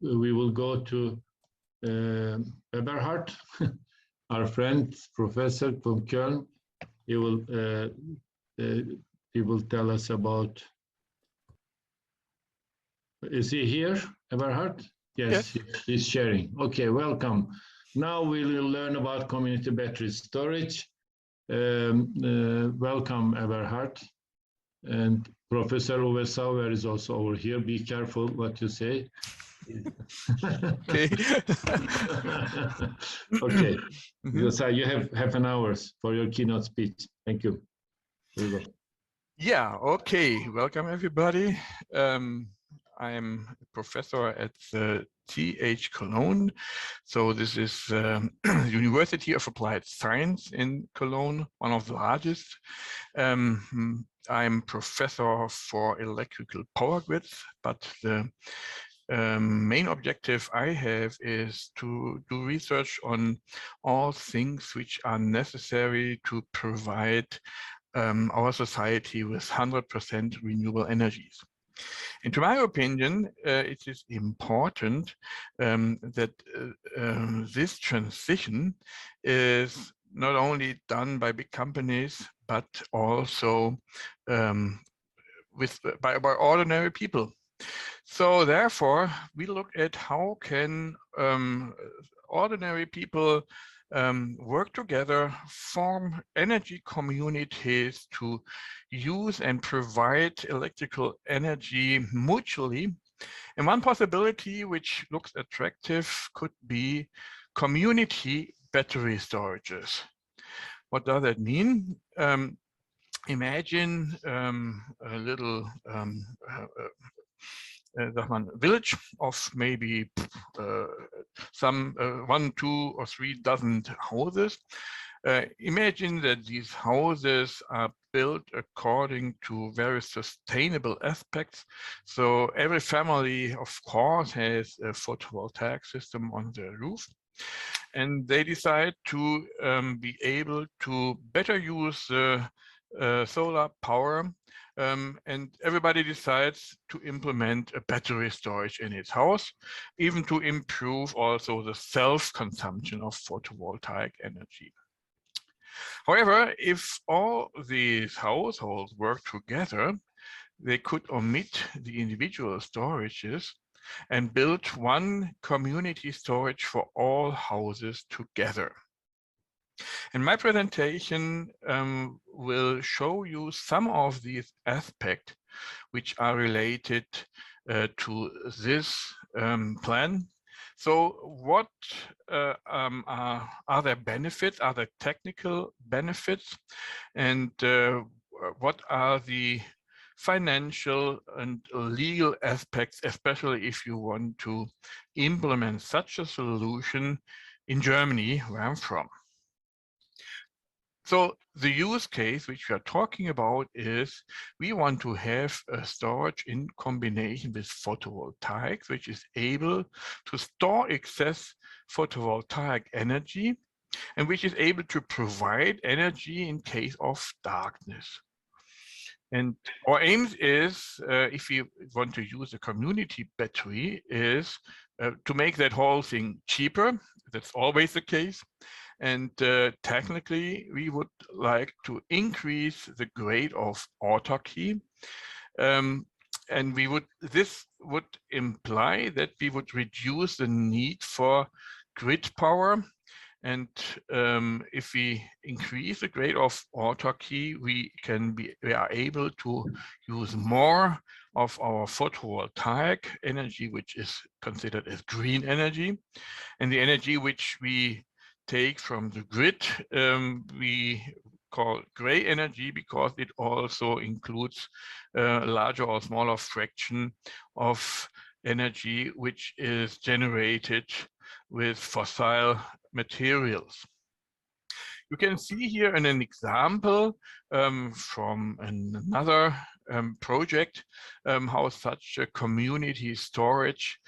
we will go to Eberhard, our friend, professor from Köln. He will tell us about. Is he here, Eberhard? Yes, he's sharing. Okay, welcome. Now we will learn about community battery storage. Welcome, Eberhard. And Professor Uwe Sauer is also over here. Be careful what you say. Okay. Okay. So you have half an hour for your keynote speech. Thank you. Here you go. Yeah, okay. Welcome, everybody. I'm a professor at the TH Cologne. So this is University of Applied Science in Cologne, one of the largest. I'm professor for electrical power grids, but the main objective I have is to do research on all things which are necessary to provide our society with 100% renewable energies. And to my opinion, it is important that this transition is not only done by big companies, but also by ordinary people. So therefore, we look at how can ordinary people work together, form energy communities to use and provide electrical energy mutually. And one possibility which looks attractive could be community battery storages. What does that mean? Imagine a little village of maybe some 1, 2, or 3 dozen houses. Imagine that these houses are built according to very sustainable aspects. So every family, of course, has a photovoltaic system on their roof. And they decide to be able to better use solar power. And everybody decides to implement a battery storage in its house, even to improve also the self-consumption of photovoltaic energy. However, if all these households work together, they could omit the individual storages and build one community storage for all houses together. And my presentation will show you some of these aspects which are related to this plan. So what are there benefits, are there technical benefits, and what are the financial and legal aspects, especially if you want to implement such a solution in Germany, where I'm from. So the use case which we are talking about is we want to have a storage in combination with photovoltaics, which is able to store excess photovoltaic energy and which is able to provide energy in case of darkness. And our aim is, if you want to use a community battery, is to make that whole thing cheaper. That's always the case. And technically, we would like to increase the grade of autarky. And this would imply that we would reduce the need for grid power. And if we increase the grade of autarky, we are able to use more of our photovoltaic energy, which is considered as green energy. And the energy which we take from the grid, we call gray energy because it also includes a larger or smaller fraction of energy which is generated with fossil materials. You can see here an example from another project how such a community storage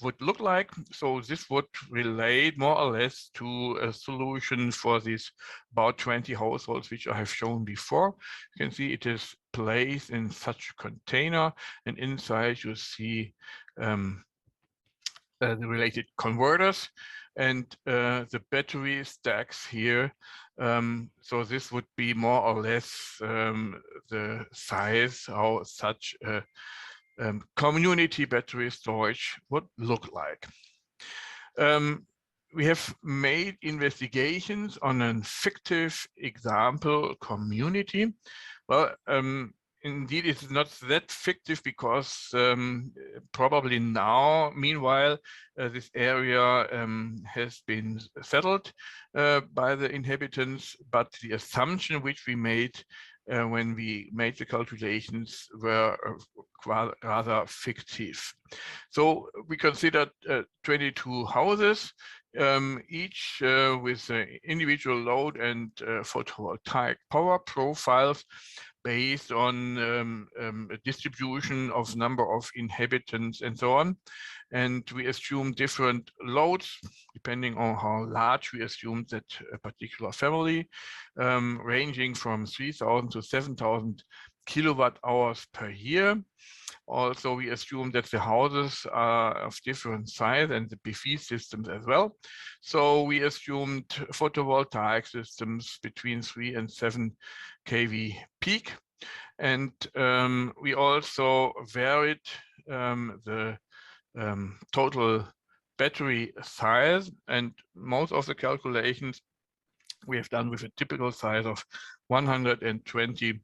would look like. So this would relate more or less to a solution for these about 20 households, which I have shown before. You can see it is placed in such a container, and inside you see the related converters and the battery stacks here. So this would be more or less the size how such a community battery storage would look like. We have made investigations on a fictive example community. Well, indeed, it's not that fictive because probably now, meanwhile, this area has been settled by the inhabitants, but the assumption which we made when we made the calculations were rather fictive. So we considered 22 houses, each with an individual load and photovoltaic power profiles based on a distribution of number of inhabitants and so on. And we assume different loads depending on how large we assume that a particular family, ranging from 3,000 to 7,000 kilowatt hours per year. Also, we assume that the houses are of different size and the PV systems as well. So we assumed photovoltaic systems between 3 and 7 kV peak. And we also varied the total battery size, and most of the calculations we have done with a typical size of 120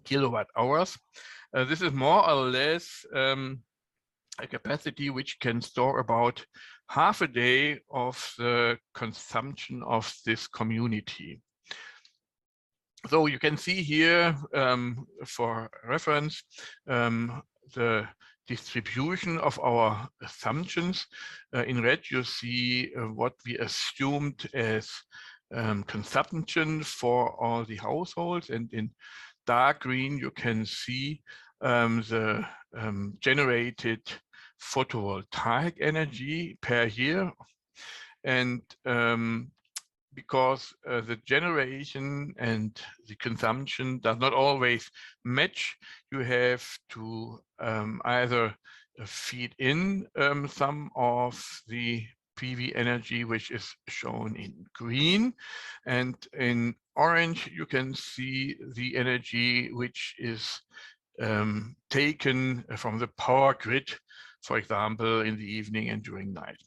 kilowatt hours. This is more or less a capacity which can store about half a day of the consumption of this community. So you can see here, for reference, the distribution of our assumptions. In red, you see what we assumed as consumption for all the households, and in dark green, you can see the generated photovoltaic energy per year. And because the generation and the consumption does not always match, you have to either feed in some of the PV energy, which is shown in green, and in orange you can see the energy which is taken from the power grid, for example, in the evening and during night.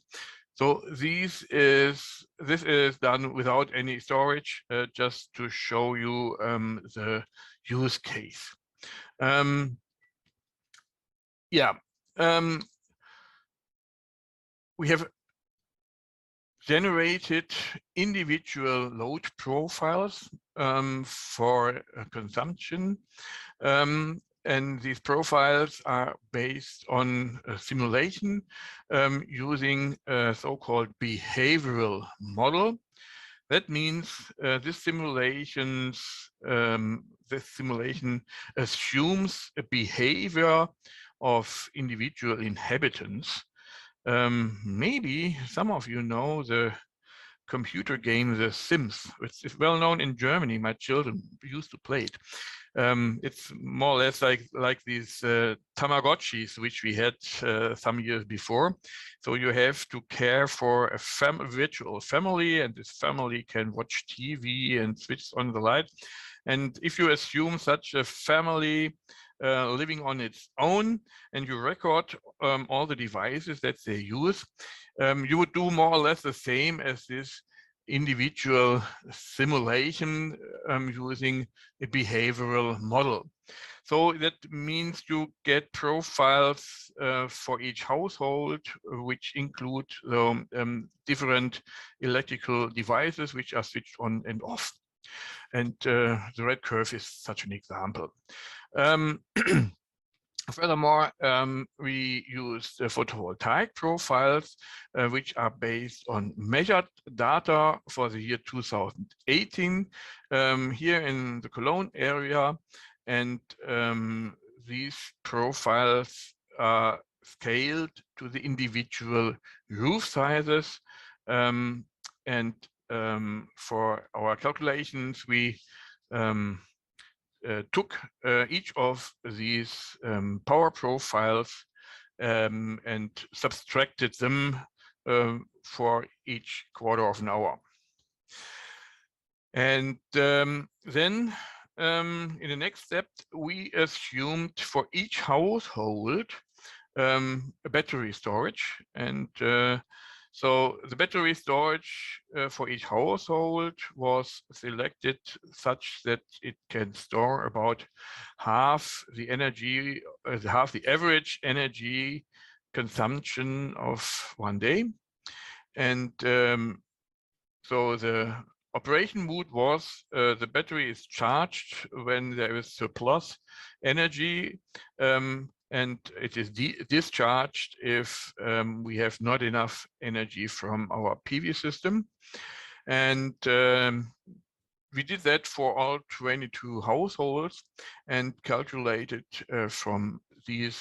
So this is done without any storage, just to show you the use case. We have generated individual load profiles for consumption. And these profiles are based on a simulation using a so-called behavioral model. That means this simulation assumes a behavior of individual inhabitants. Maybe some of you know the computer game The Sims, which is well known in Germany. My children used to play it. It's more or less like these Tamagotchis, which we had some years before. So you have to care for a virtual family, and this family can watch TV and switch on the light. And if you assume such a family living on its own, and you record all the devices that they use, you would do more or less the same as this individual simulation using a behavioral model. So that means you get profiles for each household, which include different electrical devices which are switched on and off. And the red curve is such an example. Furthermore, we use the photovoltaic profiles, which are based on measured data for the year 2018 here in the Cologne area. And these profiles are scaled to the individual roof sizes. And for our calculations, we took each of these power profiles and subtracted them for each quarter of an hour. And then in the next step, we assumed for each household a battery storage. And so the battery storage for each household was selected such that it can store about half the energy, half the average energy consumption of one day. And so the operation mode was the battery is charged when there is surplus energy, and it is discharged if we have not enough energy from our PV system. And we did that for all 22 households and calculated from these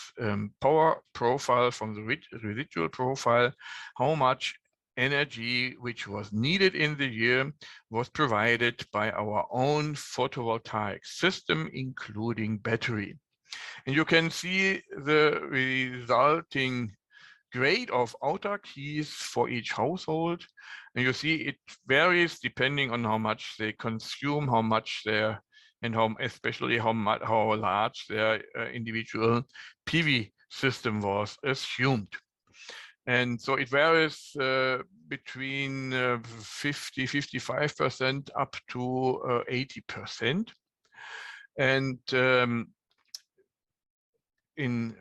power profile, from the residual profile, how much energy which was needed in the year was provided by our own photovoltaic system, including battery. And you can see the resulting grade of autarkies for each household. And you see it varies depending on how much they consume, how much their, and especially how large their individual PV system was assumed. And so it varies between 50–55% up to 80%. And in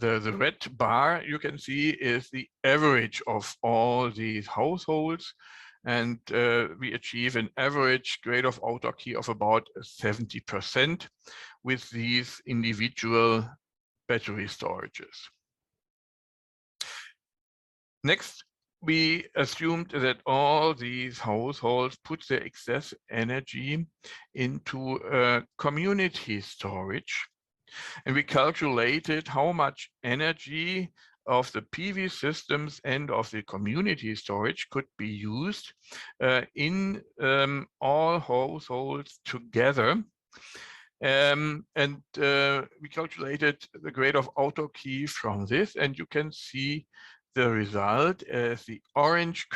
the red bar you can see is the average of all these households, and we achieve an average grade of autarky of about 70% with these individual battery storages. Next, we assumed that all these households put their excess energy into community storage. And we calculated how much energy of the PV systems and of the community storage could be used in all households together. And we calculated the grade of autarky from this, and you can see the result as the orange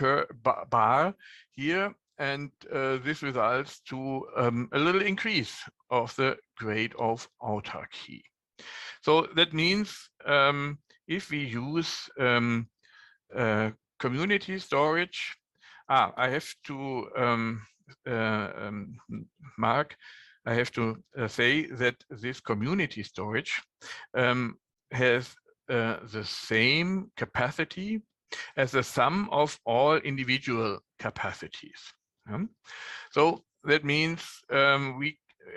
bar here. And this results to a little increase of the grade of autarky. So that means if we use community storage, I have to say that this community storage has the same capacity as the sum of all individual capacities. So that means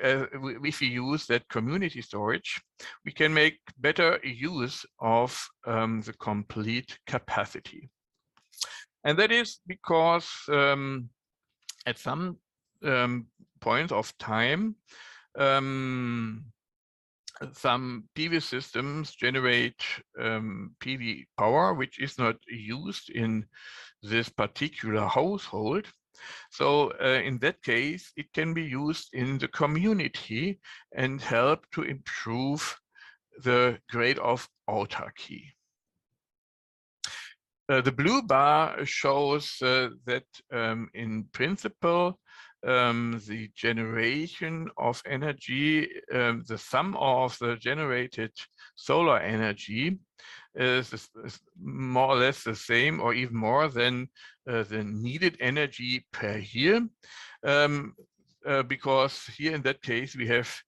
if we use that community storage, we can make better use of the complete capacity. And that is because at some point of time, some PV systems generate PV power, which is not used in this particular household. So in that case, it can be used in the community and help to improve the grade of autarky. The blue bar shows that in principle, the generation of energy, the sum of the generated solar energy is more or less the same or even more than the needed energy per year, because here in that case we have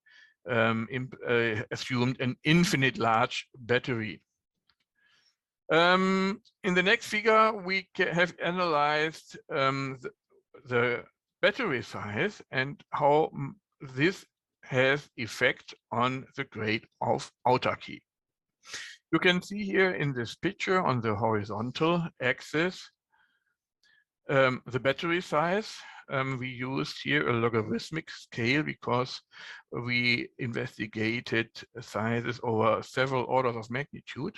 assumed an infinite large battery. In the next figure, we have analyzed the battery size and how this has effect on the grade of autarky. You can see here in this picture on the horizontal axis the battery size. We used here a logarithmic scale because we investigated sizes over several orders of magnitude.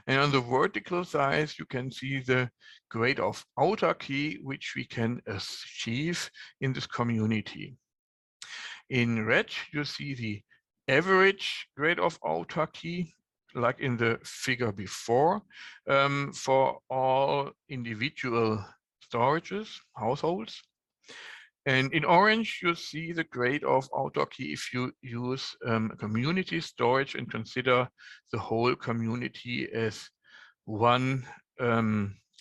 And on the vertical side, you can see the grade of autarky, which we can achieve in this community. In red, you see the average grade of autarky, like in the figure before, for all individual storages, households. And in orange, you see the grade of autarky if you use community storage and consider the whole community as one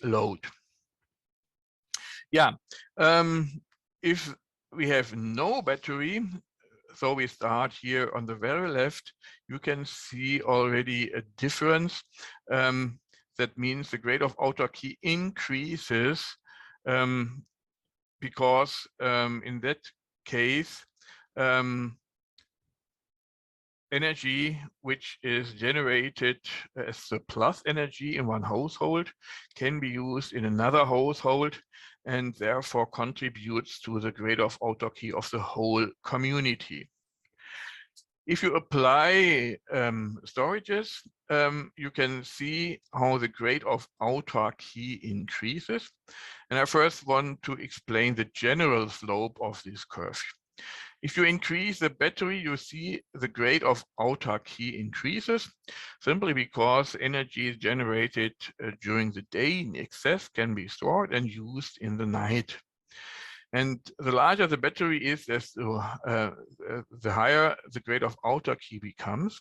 load. Yeah, if we have no battery, so we start here on the very left, you can see already a difference. That means the grade of autarky increases because in that case, energy which is generated as surplus energy in one household can be used in another household and therefore contributes to the grade of autarky of the whole community. If you apply storages, you can see how the grade of autarky increases. And I first want to explain the general slope of this curve. If you increase the battery, you see the grade of autarky increases, simply because energy is generated during the day in excess can be stored and used in the night. And the larger the battery is, the higher the grade of autarky becomes.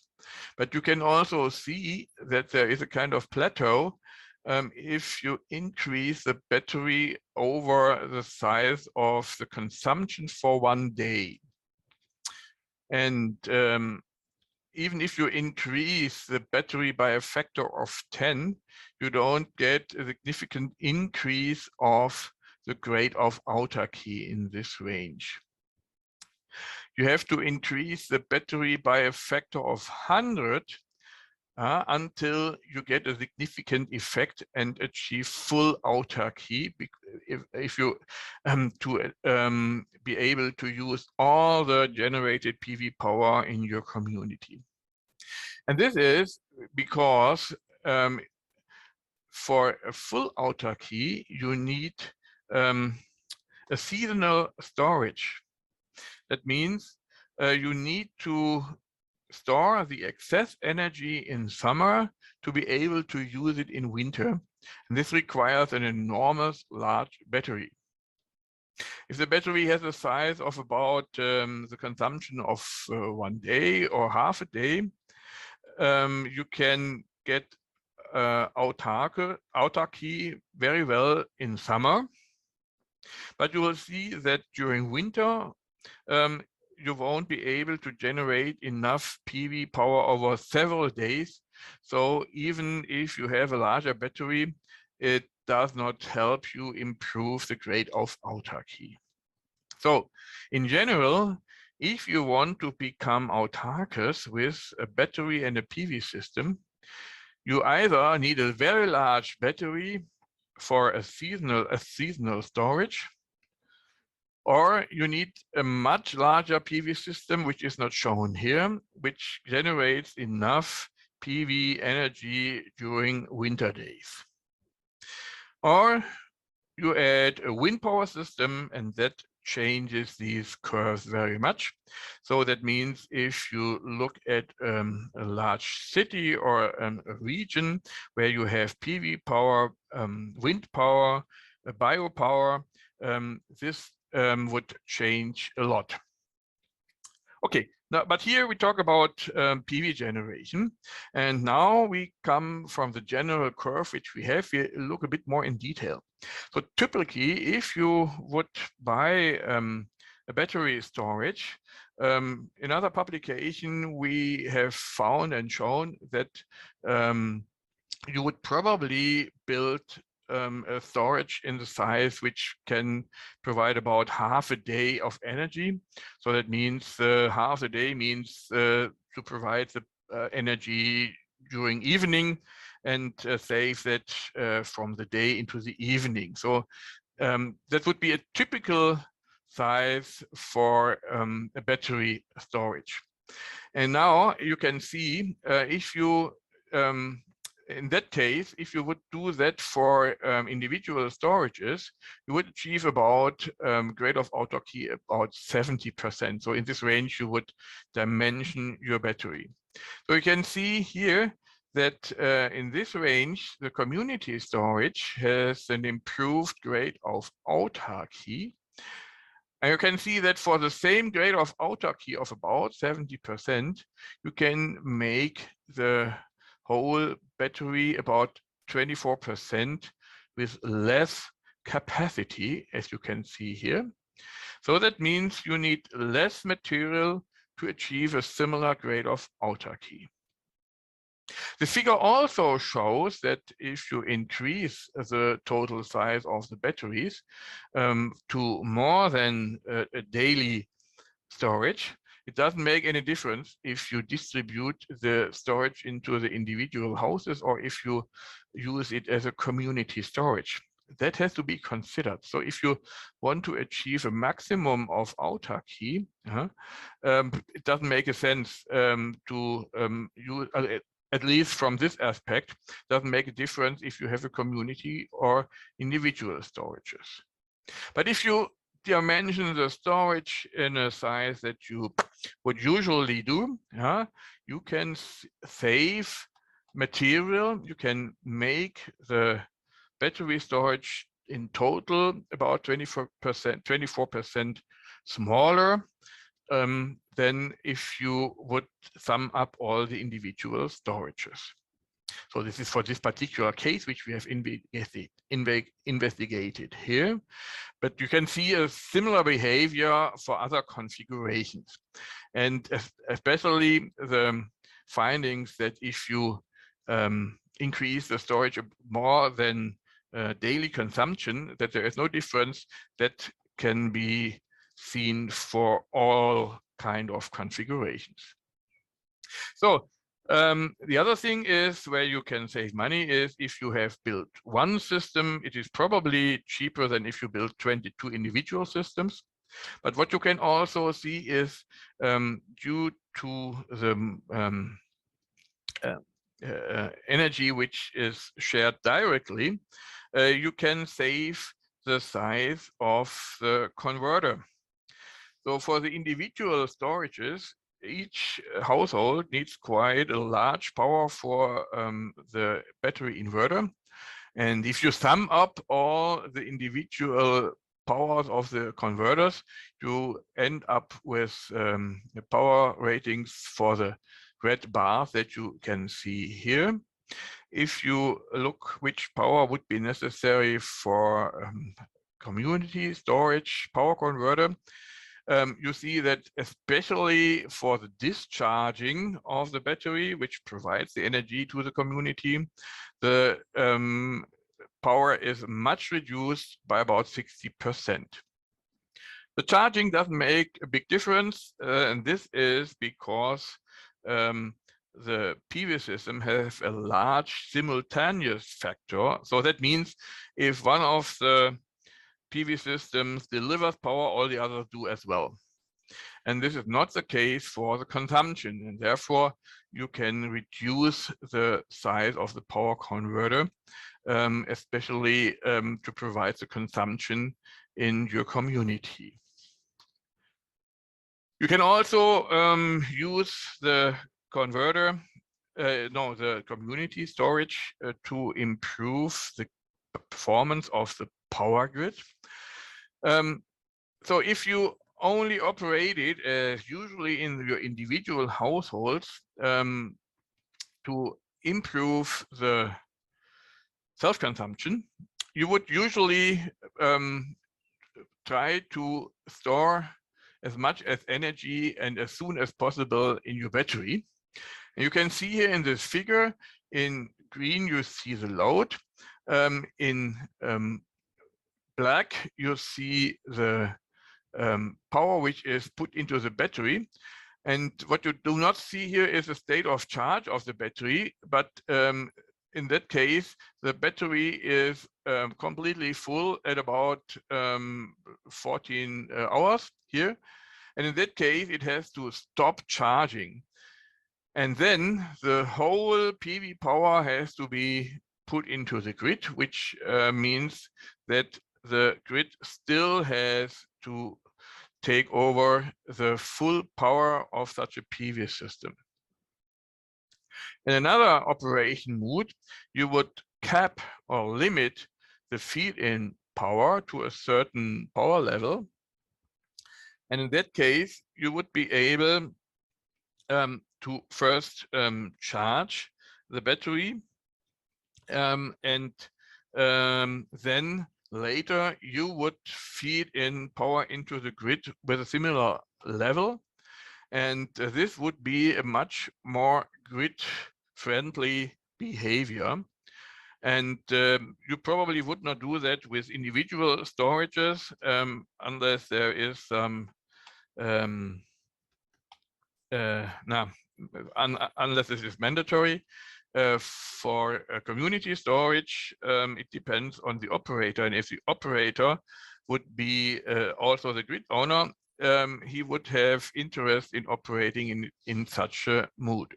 But you can also see that there is a kind of plateau if you increase the battery over the size of the consumption for one day. And even if you increase the battery by a factor of 10, you don't get a significant increase of the grade of autarky in this range. You have to increase the battery by a factor of 100 until you get a significant effect and achieve full autarky. If you be able to use all the generated PV power in your community. And this is because for a full autarky, you need a seasonal storage. That means you need to store the excess energy in summer to be able to use it in winter. And this requires an enormous large battery. If the battery has a size of about the consumption of one day or half a day, you can get autarky very well in summer. But you will see that during winter, you won't be able to generate enough PV power over several days. So even if you have a larger battery, it does not help you improve the grade of autarky. So in general, if you want to become autarkous with a battery and a PV system, you either need a very large battery for a seasonal storage, or you need a much larger PV system, which is not shown here, which generates enough PV energy during winter days. Or you add a wind power system, and that changes these curves very much. So that means if you look at a large city or a region where you have PV power, wind power, biopower, this would change a lot. Okay, now, but here we talk about PV generation. And now we come from the general curve, which we have, we look a bit more in detail. So typically, if you would buy a battery storage, in other publication, we have found and shown that you would probably build a storage in the size which can provide about half a day of energy. So that means half a day means to provide the energy during evening and save that from the day into the evening. So that would be a typical size for a battery storage. And now you can see if you in that case, if you would do that for individual storages, you would achieve about grade of autarky about 70%. So in this range, you would dimension your battery. So you can see here that in this range, the community storage has an improved grade of autarky. And you can see that for the same grade of autarky of about 70%, you can make the whole battery about 24% with less capacity, as you can see here. So that means you need less material to achieve a similar grade of autarky. The figure also shows that if you increase the total size of the batteries to more than a daily storage, it doesn't make any difference if you distribute the storage into the individual houses or if you use it as a community storage. That has to be considered. So if you want to achieve a maximum of autarky, it doesn't make a sense to use, at least from this aspect, doesn't make a difference if you have a community or individual storages. But if you dimension the storage in a size that you would usually do, you can save material. You can make the battery storage in total about 24% smaller than if you would sum up all the individual storages. So this is for this particular case, which we have investigated here. But you can see a similar behavior for other configurations. And especially the findings that if you increase the storage more than daily consumption, that there is no difference, that can be seen for all kind of configurations. So the other thing is where you can save money is if you have built one system, it is probably cheaper than if you build 22 individual systems. But what you can also see is due to the energy which is shared directly, you can save the size of the converter. So for the individual storages, each household needs quite a large power for the battery inverter. And if you sum up all the individual powers of the converters, you end up with the power ratings for the red bars that you can see here. If you look which power would be necessary for community storage power converter, you see that especially for the discharging of the battery, which provides the energy to the community, the power is much reduced by about 60%. The charging doesn't make a big difference, and this is because the PV system has a large simultaneous factor. So that means if one of the PV systems delivers power, all the others do as well. And this is not the case for the consumption, and therefore you can reduce the size of the power converter, especially to provide the consumption in your community. You can also use the converter, the community storage to improve the performance of the power grid. So if you only operate it as usually in your individual households to improve the self-consumption, you would usually try to store as much as energy and as soon as possible in your battery. And you can see here in this figure, in green, you see the load. In black, you see the power which is put into the battery. And what you do not see here is the state of charge of the battery, but in that case, the battery is completely full at about 14 hours here. And in that case, it has to stop charging. And then the whole PV power has to be put into the grid, which means that the grid still has to take over the full power of such a PV system. In another operation mode, you would cap or limit the feed-in power to a certain power level. And in that case, you would be able to first charge the battery, and then later you would feed in power into the grid with a similar level. And this would be a much more grid-friendly behavior. And you probably would not do that with individual storages unless there is some unless this is mandatory. For community storage, it depends on the operator, and if the operator would be also the grid owner, he would have interest in operating in such a mode.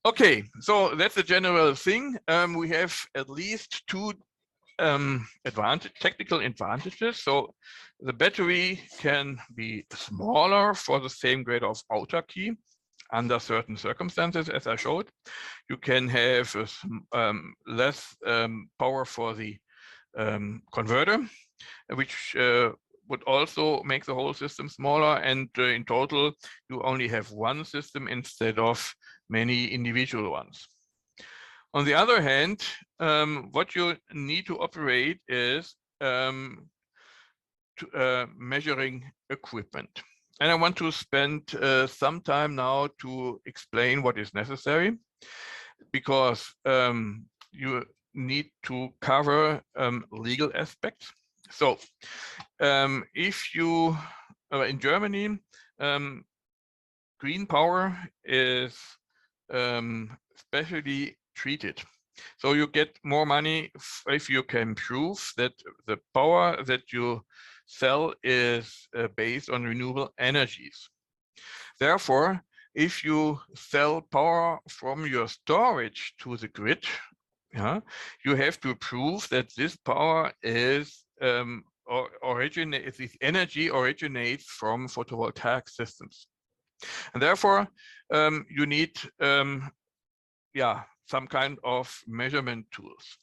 Okay, so that's the general thing. We have at least two technical advantages. So the battery can be smaller for the same grade of autarky under certain circumstances, as I showed. You can have less power for the converter, which would also make the whole system smaller. And in total, you only have one system instead of many individual ones. On the other hand, what you need to operate is measuring equipment. And I want to spend some time now to explain what is necessary, because you need to cover legal aspects. So if you, in Germany, green power is specially treated. So you get more money if you can prove that the power that you sell is based on renewable energies. Therefore, if you sell power from your storage to the grid, you have to prove that this power is this energy originates from photovoltaic systems. And therefore, you need some kind of measurement tools.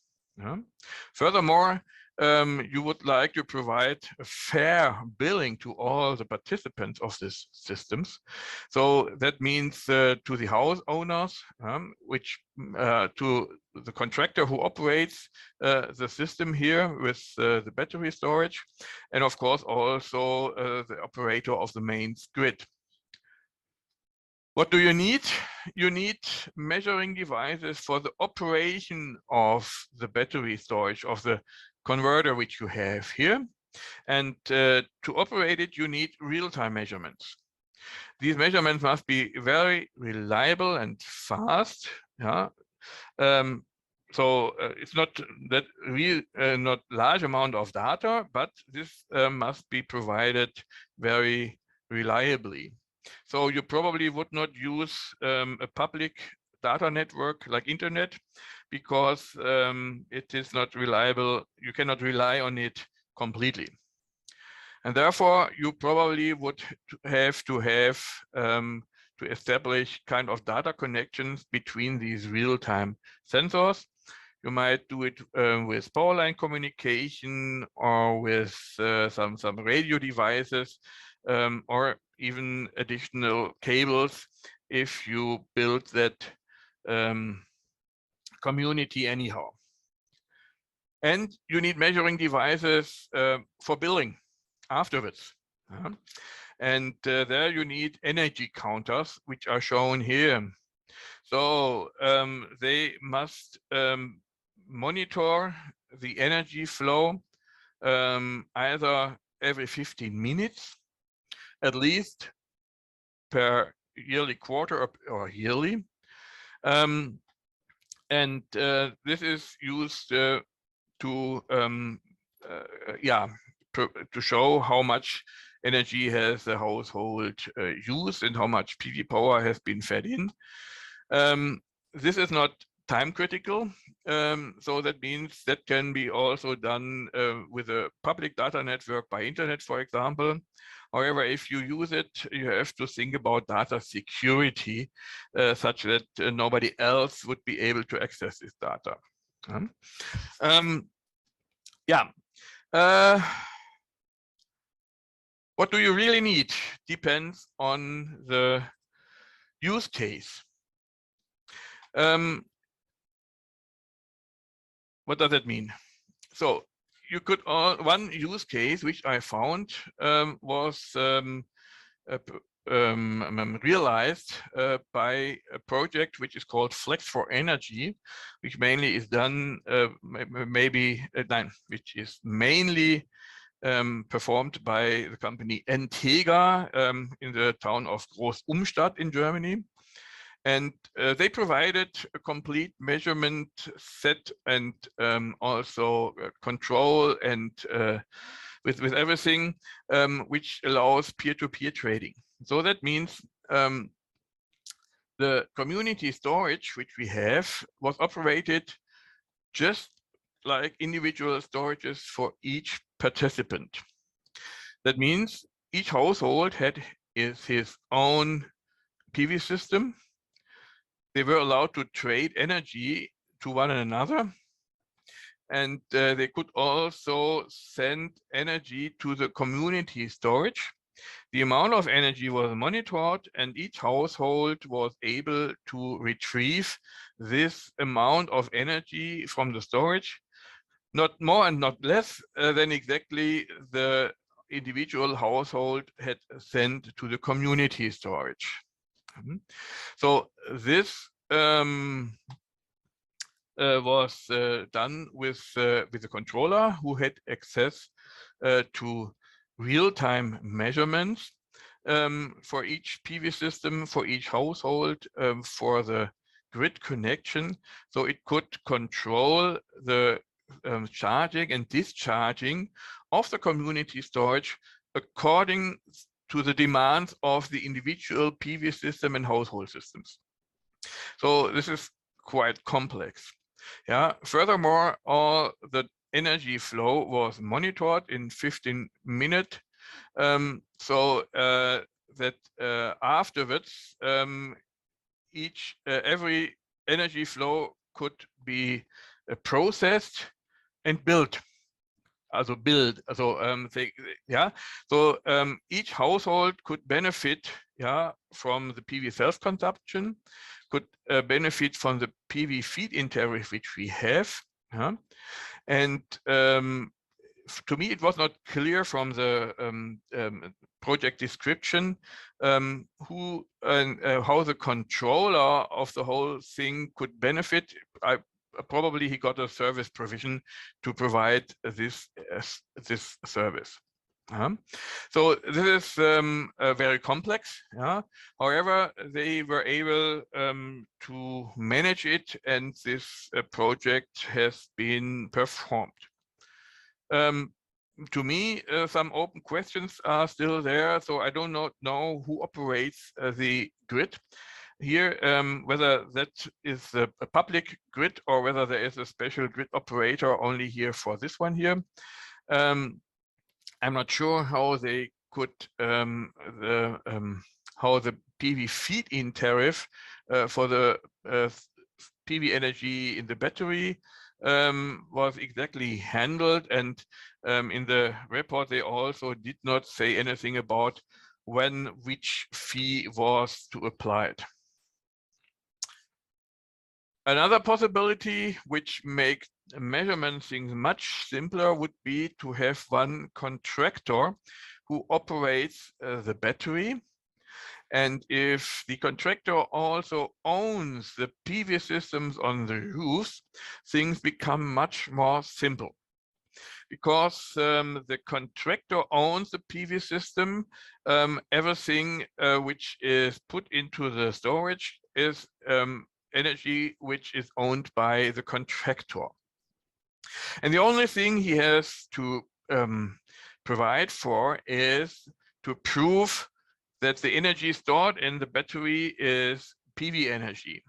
Furthermore, you would like to provide a fair billing to all the participants of these systems. So that means to the house owners, which to the contractor who operates the system here with the battery storage, and of course also the operator of the main grid. What do you need? You need measuring devices for the operation of the battery storage, of the converter which you have here. And to operate it, you need real-time measurements. These measurements must be very reliable and fast. So it's not that not large amount of data, but this must be provided very reliably. So you probably would not use a public data network like internet, because it is not reliable. You cannot rely on it completely. And therefore, you probably would have to establish kind of data connections between these real-time sensors. You might do it with power line communication, or with some radio devices, or even additional cables if you build that community anyhow. And you need measuring devices for billing afterwards. And there you need energy counters, which are shown here. So they must monitor the energy flow either every 15 minutes, at least per yearly quarter or yearly. And this is used to show how much energy has the household used and how much PV power has been fed in. This is not time critical, so that means that can be also done with a public data network by internet, for example. However, if you use it, you have to think about data security, such that nobody else would be able to access this data. What do you really need depends on the use case. What does that mean? So you could, one use case which I found was realized by a project which is called Flex for Energy, which mainly is done which is mainly performed by the company Entega in the town of Groß-Umstadt in Germany. And they provided a complete measurement set and also control and with everything, which allows peer-to-peer trading. So that means the community storage which we have was operated just like individual storages for each participant. That means each household had his own PV system. They were allowed to trade energy to one another. And they could also send energy to the community storage. The amount of energy was monitored, and each household was able to retrieve this amount of energy from the storage, not more and not less than exactly the individual household had sent to the community storage. So this was done with a controller who had access to real-time measurements for each PV system, for each household, for the grid connection. So it could control the charging and discharging of the community storage according to the demands of the individual PV system and household systems. So this is quite complex. Yeah. Furthermore, all the energy flow was monitored in 15 minutes, so that afterwards every energy flow could be processed and built. So each household could benefit from the PV self-consumption, could benefit from the PV feed-in tariff which we have. And to me, it was not clear from the project description who and how the controller of the whole thing could benefit. Probably he got a service provision to provide this service. So this is very complex. However, they were able to manage it, and this project has been performed. To me, some open questions are still there, so I do not know who operates the grid here, whether that is a public grid or whether there is a special grid operator only here for this one here. I'm not sure how they could how the PV feed-in tariff for the PV energy in the battery was exactly handled, and in the report they also did not say anything about when which fee was to apply it. Another possibility which makes measurement things much simpler would be to have one contractor who operates the battery. And if the contractor also owns the PV systems on the roofs, things become much more simple. Because the contractor owns the PV system, everything which is put into the storage is energy which is owned by the contractor. And the only thing he has to provide for is to prove that the energy stored in the battery is PV energy.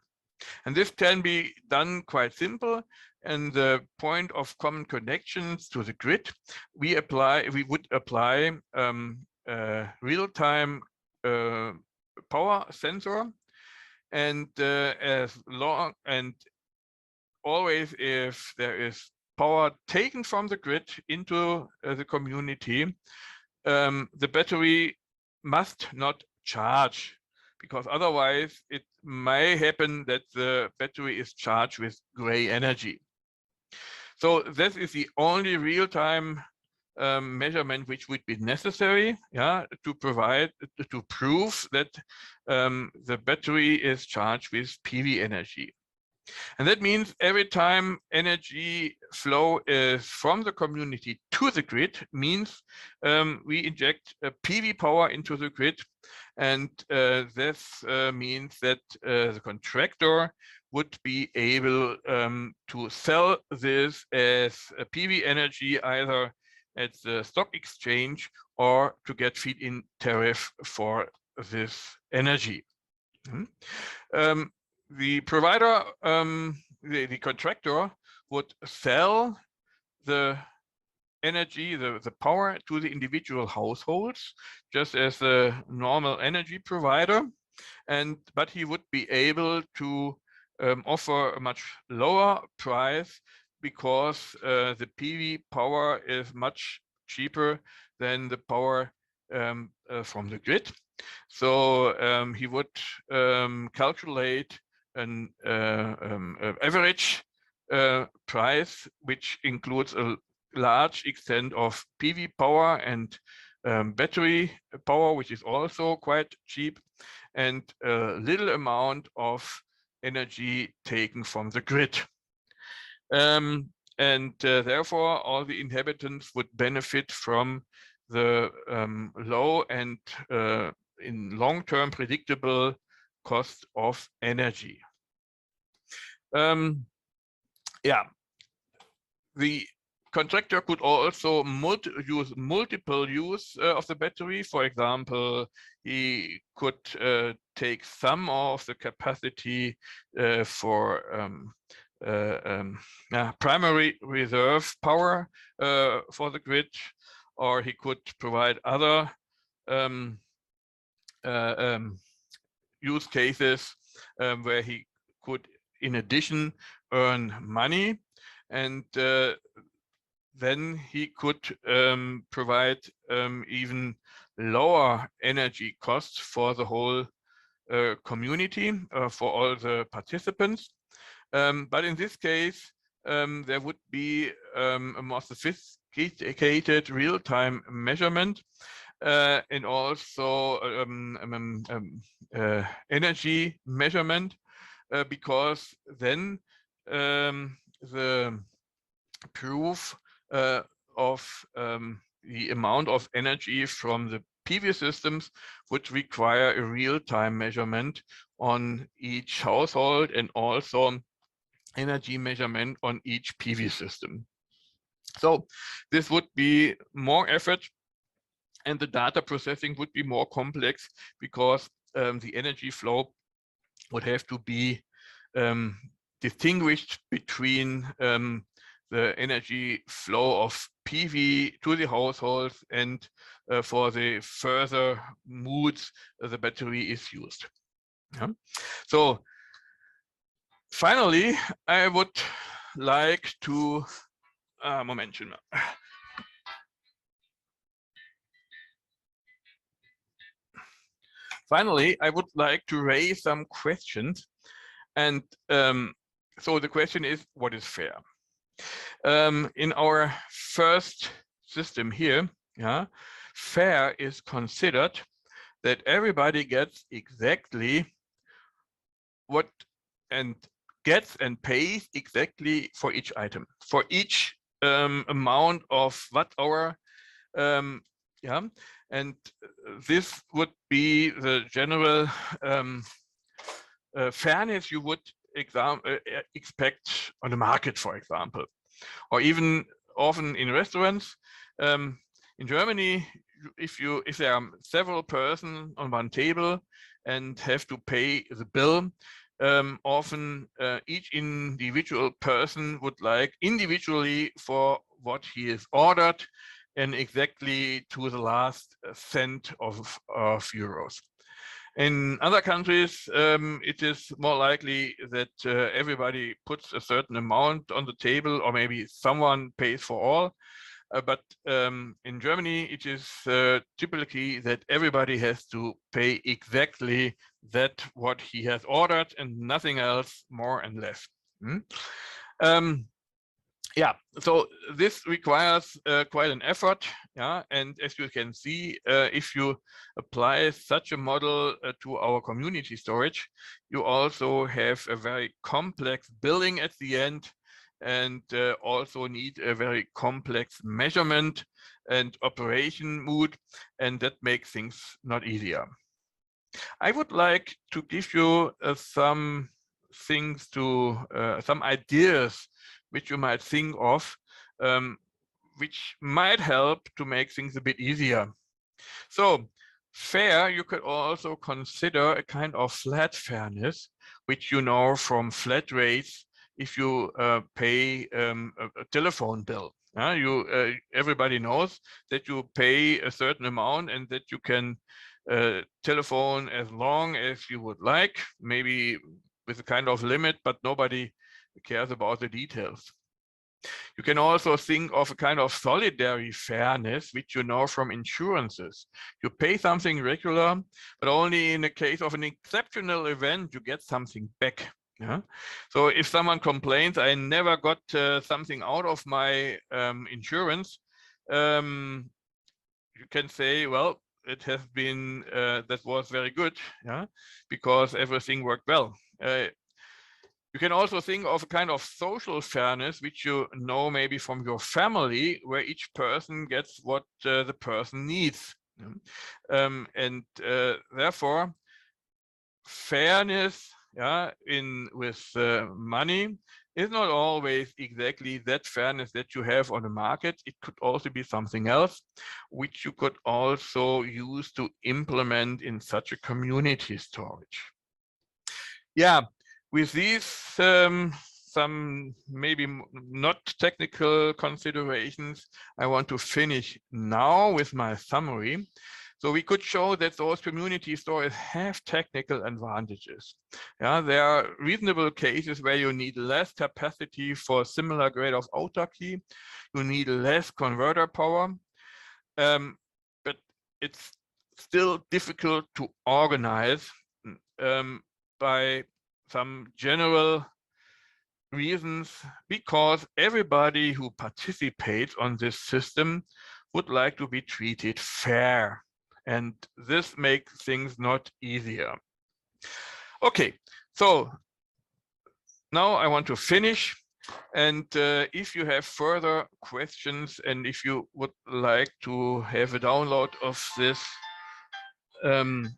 And this can be done quite simple. And the point of common connections to the grid, we would apply real-time power sensor, and as long and always if there is power taken from the grid into the community, the battery must not charge, because otherwise it may happen that the battery is charged with gray energy. So this is the only real-time measurement which would be necessary, to prove that the battery is charged with PV energy. And that means every time energy flow is from the community to the grid, means we inject PV power into the grid. And this means that the contractor would be able to sell this as a PV energy either at the stock exchange or to get feed-in tariff for this energy. The provider, the contractor would sell the energy, the power to the individual households, just as a normal energy provider. But he would be able to offer a much lower price because the PV power is much cheaper than the power from the grid. So he would calculate an average price, which includes a large extent of PV power and battery power, which is also quite cheap, and a little amount of energy taken from the grid. Therefore, all the inhabitants would benefit from the low and in long-term predictable cost of energy. The contractor could also use multiple use of the battery. For example, he could take some of the capacity for primary reserve power for the grid, or he could provide other use cases where he could, in addition, earn money, and then he could provide even lower energy costs for the whole community, for all the participants. But in this case, there would be a more sophisticated real-time measurement and also energy measurement, because then the proof of the amount of energy from the PV systems would require a real-time measurement on each household and also energy measurement on each PV system. So this would be more effort, and the data processing would be more complex because the energy flow would have to be distinguished between the energy flow of PV to the households and for the further modes the battery is used. So finally, I would like to Finally, I would like to raise some questions. And so the question is, what is fair? In our first system here, fair is considered that everybody gets exactly what and gets and pays exactly for each item, for each amount of watt-hour. And this would be the general fairness you would expect on the market, for example, or even often in restaurants. In Germany, if there are several persons on one table and have to pay the bill, often each individual person would like individually for what he is ordered and exactly to the last cent of euros. In other countries, it is more likely that everybody puts a certain amount on the table, or maybe someone pays for all. But in Germany, it is typically that everybody has to pay exactly that what he has ordered and nothing else more and less. Yeah, so this requires quite an effort. Yeah, and as you can see, if you apply such a model to our community storage, you also have a very complex billing at the end, and also need a very complex measurement and operation mood, and that makes things not easier. I would like to give you some things to, some ideas which you might think of, which might help to make things a bit easier. So fair, you could also consider a kind of flat fairness, which you know from flat rates if you pay a telephone bill. Everybody knows that you pay a certain amount and that you can telephone as long as you would like, maybe with a kind of limit, but nobody cares about the details. You can also think of a kind of solidary fairness, which you know from insurances. You pay something regular, but only in the case of an exceptional event, you get something back. Yeah? So if someone complains, I never got something out of my insurance, you can say, well, it has been, that was very good, yeah, because everything worked well. You can also think of a kind of social fairness, which you know maybe from your family, where each person gets what the person needs. Therefore, fairness, yeah, with money is not always exactly that fairness that you have on the market. It could also be something else, which you could also use to implement in such a community storage. Yeah, with these some maybe not technical considerations, I want to finish now with my summary. So we could show that those community stories have technical advantages. Yeah, there are reasonable cases where you need less capacity for a similar grade of autarky. You need less converter power, but it's still difficult to organize by some general reasons, because everybody who participates on this system would like to be treated fair. And this makes things not easier. Okay, so now I want to finish. And if you have further questions, and if you would like to have a download of this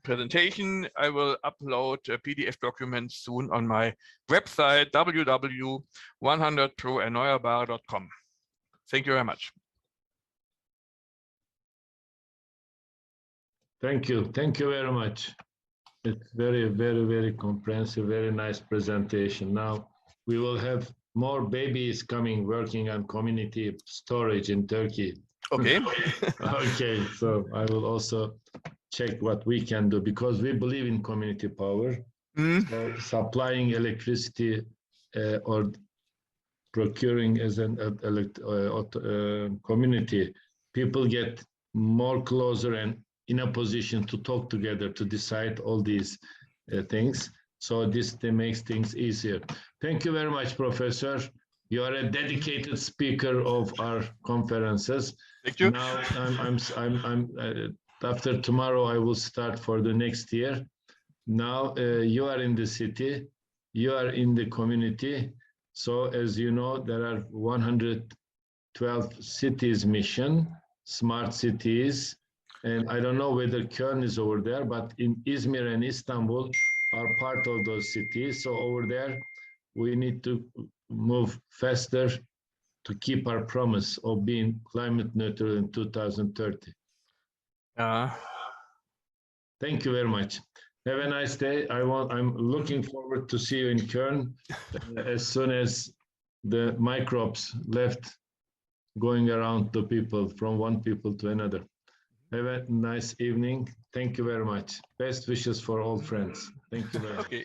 presentation, I will upload a PDF document soon on my website, www.100proerneuerbare.com. Thank you very much. Thank you. Thank you very much. It's very, very, very comprehensive, very nice presentation. Now we will have more babies coming working on community storage in Turkey. Okay. Okay, so I will also check what we can do, because we believe in community power. So supplying electricity or procuring as an community, people get more closer and in a position to talk together to decide all these things. So this makes things easier. Thank you very much, Professor. You are a dedicated speaker of our conferences. Thank you. Now, after tomorrow, I will start for the next year. Now you are in the city, you are in the community. So as you know, there are 112 cities mission, smart cities. And I don't know whether Köln is over there, but in Izmir and Istanbul are part of those cities. So over there, we need to move faster to keep our promise of being climate neutral in 2030. Thank you very much. Have a nice day. I'm looking forward to see you in Köln as soon as the microbes left going around the people from one people to another. Have a nice evening. Thank you very much. Best wishes for all friends. Thank you very much. Okay.